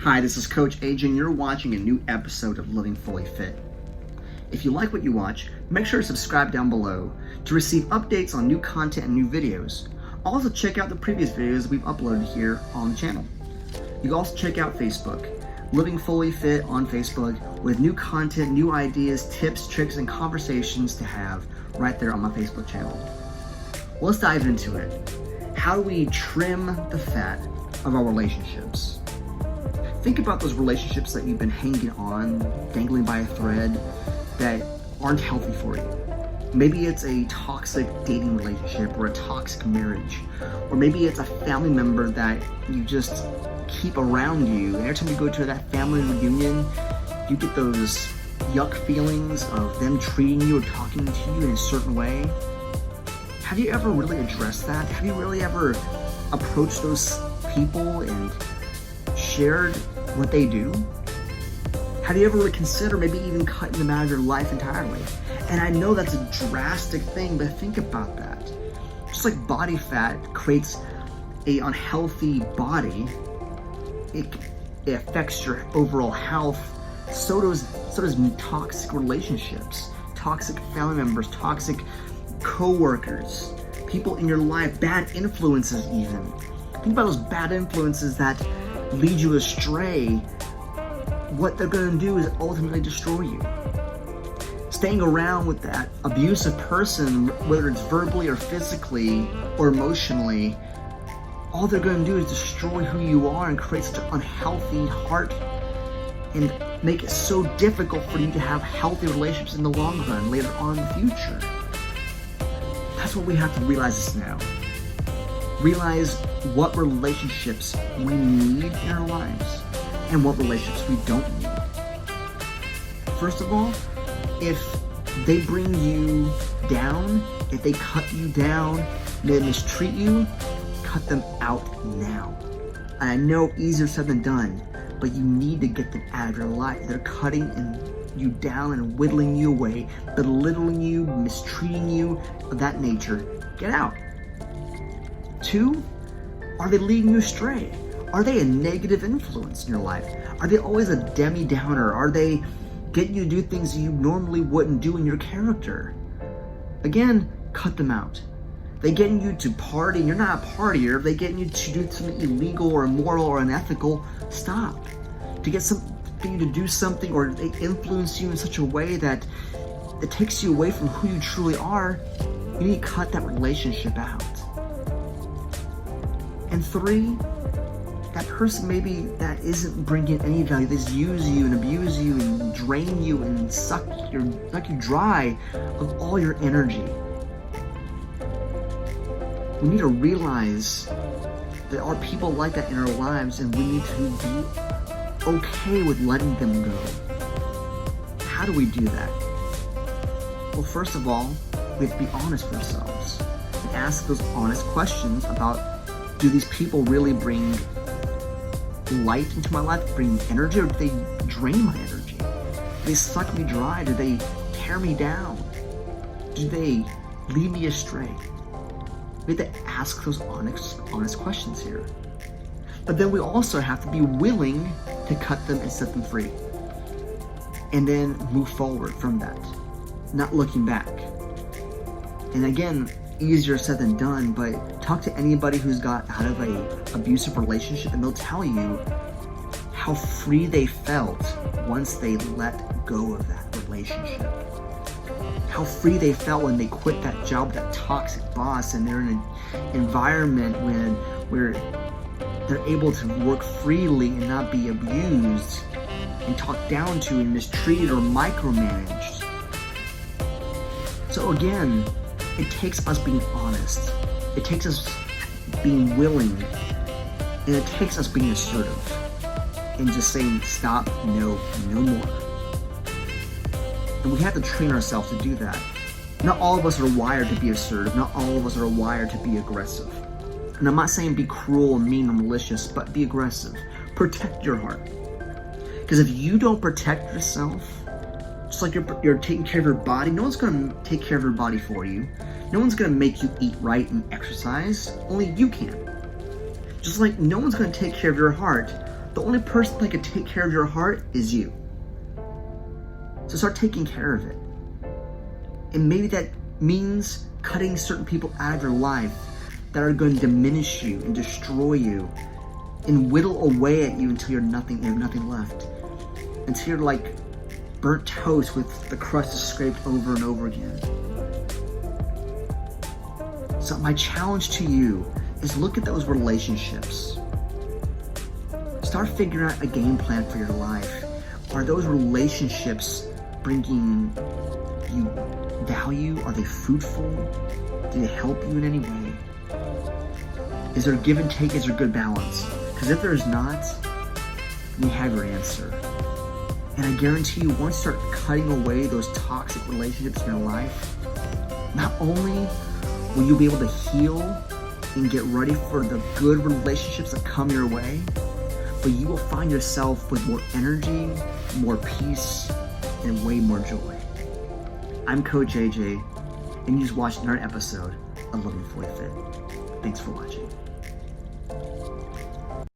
Hi, this is Coach AJ, and you're watching a new episode of Living Fully Fit. If you like what you watch, make sure to subscribe down below to receive updates on new content and new videos. Also, check out the previous videos we've uploaded here on the channel. You can also check out Facebook, Living Fully Fit on Facebook, with new content, new ideas, tips, tricks, and conversations to have right there on my Facebook channel. Well, let's dive into it. How do we trim the fat of our relationships? Think about those relationships that you've been hanging on, dangling by a thread, that aren't healthy for you. Maybe it's a toxic dating relationship or a toxic marriage, or maybe it's a family member that you just keep around you. Every time you go to that family reunion, you get those yuck feelings of them treating you or talking to you in a certain way. Have you ever really addressed that? Have you really ever approached those people and shared what they do? Have you ever really considered maybe even cutting them out of your life entirely? And I know that's a drastic thing, but think about that. Just like body fat creates an unhealthy body, it affects your overall health. So does toxic relationships, toxic family members, toxic co-workers, people in your life, bad influences even. Think about those bad influences that lead you astray. What they're going to do is ultimately destroy you. Staying around with that abusive person, whether it's verbally or physically or emotionally, all they're going to do is destroy who you are and create such an unhealthy heart and make it so difficult for you to have healthy relationships in the long run later on in the future. That's what we have to realize this now. Realize what relationships we need in our lives and what relationships we don't need. First of all, if they bring you down, if they cut you down, they mistreat you, cut them out now. And I know easier said than done, but you need to get them out of your life. They're cutting you down and whittling you away, belittling you, mistreating you, of that nature. Get out. 2, are they leading you astray? Are they a negative influence in your life? Are they always a Demi-Downer? Are they getting you to do things you normally wouldn't do in your character? Again, cut them out. They getting you to party and you're not a partier. They getting you to do something illegal or immoral or unethical. Stop. To get you to do something, or they influence you in such a way that it takes you away from who you truly are, you need to cut that relationship out. And 3, that person maybe that isn't bringing any value, they just use you and abuse you and drain you and suck you dry of all your energy. We need to realize there are people like that in our lives, and we need to be okay with letting them go. How do we do that? Well, first of all, we have to be honest with ourselves and ask those honest questions about, do these people really bring light into my life, bring energy, or do they drain my energy? Do they suck me dry? Do they tear me down? Do they lead me astray? We have to ask those honest questions here. But then we also have to be willing to cut them and set them free. And then move forward from that, not looking back. And again, easier said than done, but talk to anybody who's got out of a abusive relationship and they'll tell you how free they felt once they let go of that relationship. How free they felt when they quit that job with that toxic boss and they're in an environment where they're able to work freely and not be abused and talked down to and mistreated or micromanaged. So again, it takes us being honest. It takes us being willing, and it takes us being assertive and just saying, stop, no more. And we have to train ourselves to do that. Not all of us are wired to be assertive. Not all of us are wired to be aggressive. And I'm not saying be cruel and mean or malicious, but be aggressive. Protect your heart. Because if you don't protect yourself, just like you're taking care of your body, no one's going to take care of your body for you. No one's going to make you eat right and exercise. Only you can. Just like no one's going to take care of your heart. The only person that can take care of your heart is you. So start taking care of it. And maybe that means cutting certain people out of your life that are going to diminish you and destroy you and whittle away at you until you have nothing left. Until you're like burnt toast with the crust scraped over and over again. So my challenge to you is look at those relationships. Start figuring out a game plan for your life. Are those relationships bringing you value? Are they fruitful? Do they help you in any way? Is there give and take? Is there good balance? Because if there's not, you have your answer. And I guarantee you, once you start cutting away those toxic relationships in your life, not only will you be able to heal and get ready for the good relationships that come your way, but you will find yourself with more energy, more peace, and way more joy. I'm Coach AJ, and you just watched another episode of Living Fully Fit. Thanks for watching.